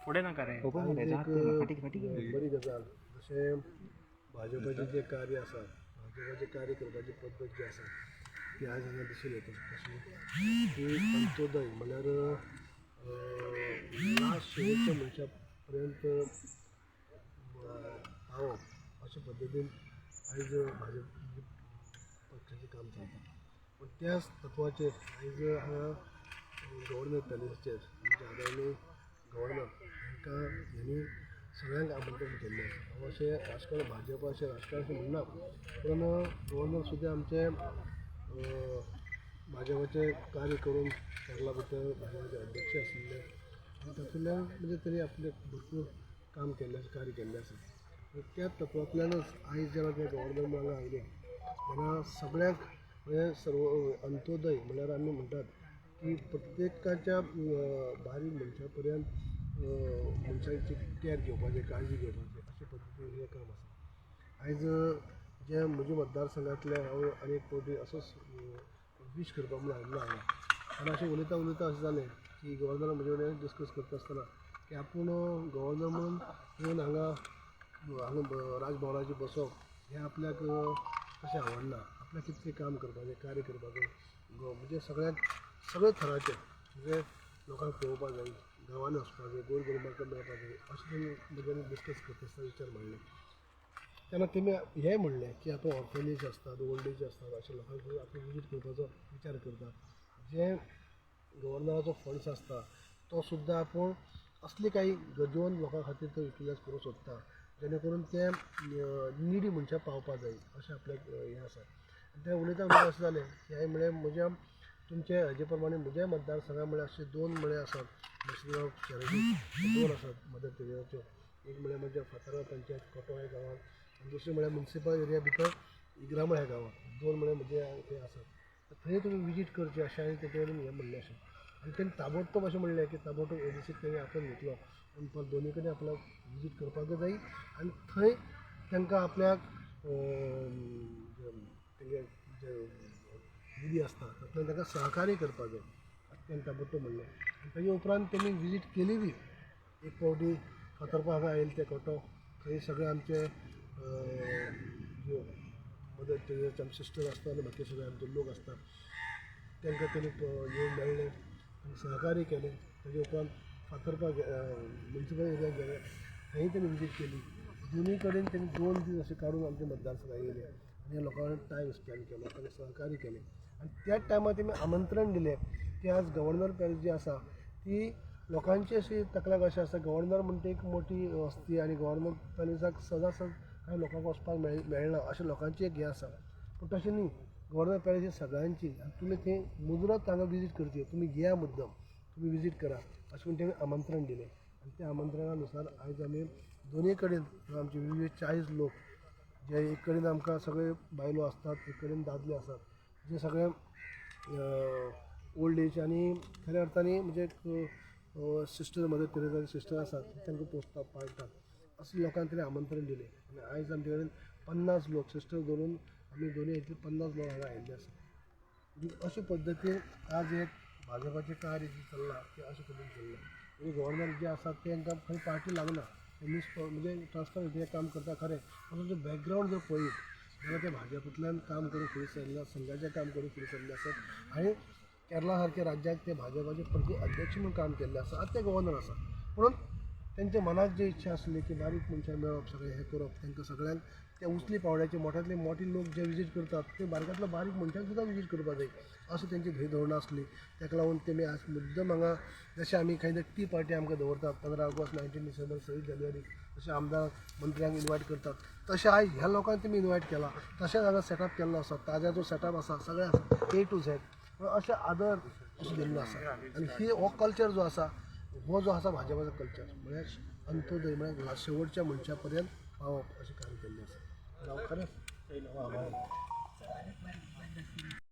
पुढे नका रे बरी गजाल जशें भाजपाचें जें कार्य आसा भाजपाचें कार्य करपाची पद्दत जी आसा ती आज हांगा दिसून येता कशी की अंत्योदय म्हळ्यार लास्ट शेवटच्या मनशा पर्यंत पावप अशे पद्दतीन आयज भाजप पक्षाचें काम चलता पूण त्याच तत्वाचेर आयज हांगा गव्हर्नर पॅलेसाचेर आमचे आदरणीय गव्हर्नर तांकां हेणी सगळ्यांक आमंत्रण केल्लें आसा हांव अशें राजकारण भाजप अशें राजकारण अशें म्हणना पूण गव्हर्नर सुद्दां आमचे भाजपाचें कार्य करून केरला भितर भाजपाचे अध्यक्ष आशिल्ले आनी तातूंतल्यान म्हणजे तरी आपलें भरपूर काम केल्लें आसा कार्य केल्लें आसा त्याच तत्वांतल्यानच आयज जेन्ना ते गव्हर्नर हांगा आयले तेन्ना सगळ्यांक म्हणजे सर्व अंत्योदय म्हळ्यार आमी म्हणटात की प्रत्येकाच्या बारीक मनशा पर्यंत मनशांची कॅर घेवपाचें काळजी घेवपाचें अशे पद्दतीन हें काम आसा आयज जे म्हज्या मतदारसंघांतले हांव आनी एक फावटी असोच वीश करपाक म्हूण आयिल्लो हांगा आनी अशें उलयता अशें जालें की गव्हर्नर म्हजे कडेन डिस्कस करता आसतना की आपूण गव्हर्नर म्हणून येवन हांगा राजभवनाचेर बसप हें आपल्याक तशें आवडना आपल्याक कितें काम करपाचें कार्य करपाचें म्हणजे सगळे थराचें म्हणजे लोकांक पळोवपाक जाय गांवांनी वचपाक जाय गोरगरिबांक मेळपाक जाय अशें तेमी म्हजे डिस्कस करता आसतना विचार मांडले तेन्ना तेमी हेंय म्हणलें की आतां ऑर्फनेज आसतात ओल्ड एज आसतात अशें लोकांक आपूण विजीट करपाचो विचार करता जे गव्हर्नराचो फंड्स आसता तो सुद्दां आपूण असली काही गरजेवंत लोकां खातीर तो युटिलायज करूंक सोदता जेणे करून ते निडी मनशाक पावपा जाय अशें आपल्याक हें आसा आनी तें उलयता अशें जालें की हांवें म्हळें म्हज्या तुमचे हेजे प्रमाणे म्हज्या मतदारसंघा म्हळ्यार अशे 2 म्हळ्यार आसात मॅक्सिमम ऑफ चॅरिटी 2 आसात मदर तेरेसाच्यो एक म्हळ्यार म्हज्या फातर्पा पंचायत कोटो ह्या गांवांत आनी दुसरी म्हळ्यार म्युनिसिपल एरिया भितर इग्रामळ ह्या गांवांत 2 म्हळ्यार म्हजे ते आसात थंय तुमी विजीट करचें अशें हांवें तेजे कडेन हें म्हणलें अशें आनी तेणी ताबडतोब अशें म्हणलें की ताबडतोब एडीसीक तेणी आपोवन घेतलो आनी तो दोनी कडेन आपल्याक विजीट करपाकूय जाय आनी थंय तांकां आपल्याक तेंगे जे निधी आसता तातूंतल्यान तांकां सहकार्य करपाक जाय अशें तेणी ताबडतोब म्हणलें आनी ताजे उपरांत तेमी विजीट केली बी एक फावटी फातर्पा हांगा आयिल्ले ते कोटो थंय सगळे आमचे मदर तेरेसाचे आमचे सिस्टर आसता आनी बाकी सगळे आमचे लोक आसता तांकां तेणी येवन मेळ्ळे आनी सहकार्य केलें ताजे उपरांत फातर्पा म्युनिसिपल एरियाक गेले थंय तेणी विजीट केली दोनूय कडेन तेणी 2 दीस अशें काडून आमच्या मतदारसंघाक येयले आनी ह्या लोकांक टायम स्पेंड केलो तांकां सहकार्य केलें आनी त्याच टायमार तेमी आमंत्रण दिलें की आज गव्हर्नर पॅलेस जी आसा ती लोकांची अशी तकल्याक अशें आसा गव्हर्नर म्हणटा एक मोठी वस्ती आनी गव्हर्नर पॅलेसाक सदां कांय लोकांक वचपाक मेळना अशें लोकांची एक हें आसा पूण तशें न्ही गव्हर्नर पॅलेस ही सगळ्यांची आनी तुमी थंय मुजरत हांगा विजीट करची तुमी घेया मुद्दम तुमी विजीट करा अशें म्हण तेमी आमंत्रण दिलें आनी त्या आमंत्रणानुसार आयज आमी दोनूय कडेन आमचे 40 लोक जे एक कडेन आमकां सगळे बायलो आसतात एक कडेन दादले आसात जे सगळे ओल्ड एज आनी खऱ्या अर्थांनी म्हणजे सिस्टर मदर तेरेसाचे सिस्टर आसात तांकां पोसतात पाळटात अशें लोकांक तरी आमंत्रण दिलें आनी आयज आमचे कडेन 50 लोक सिस्टर धरून आमी दोनूय हातूंत 50 लोक हांगा आयिल्ले आसा अशे पद्दतीन आज एक भाजपाचें कार्य जे चल्लां तें अशे पद्दतीन चल्लां म्हणजे गव्हर्नर जे आसात तांकां खंय पार्टी लागना म्हणजे ट्रान्सपरंट काम करता खरें पूण जो बॅकग्रावंड जर पळयत जाल्यार ते भाजपांतल्यान काम करून फुडें सरल्या संघाचें काम करून फुडें सरले आसात आनी केरला सारख्या राज्याक ते भाजपाचे प्रति अध्यक्ष म्हणून काम केल्लें आसा आतां ते गव्हर्नर आसा म्हणून तेंच्या मनाक जी इच्छा आसली की बारीक मनशां मेळप सगळें हें करप तांकां सगळ्यांक त्या उचली पावड्याचे मोठ्यांतले मोठे लोक जे विजीट करतात ते बारकांतल्या बारीक मनशांक सुद्दां विजीट करपाक जाय अशी तेंची धोरणां आसली ताका लागून तेमी आज मुद्दम हांगा जशें आमी खंय टी पार्टी आमकां दवरतात 15 ऑगस्ट 19 डिसेंबर 6 जानेवारी जशें आमदार मंत्र्यांक इनवायट करतात तशें आयज ह्या लोकांक तेमी इनवायट केला तशेंच हांगा सेटअप केल्लो आसा ताज्याचो सेटअप आसा सगळें आसा A to Z अशें आदर अशें दिल्लो आसा आनी हो कल्चर जो आसा हो जो आसा भाजपाचो कल्चर म्हळ्यार अंत्योदय म्हळ्यार शेवटच्या मनशा पर्यंत पावप अशें कार्य केल्लें आसा खरेंच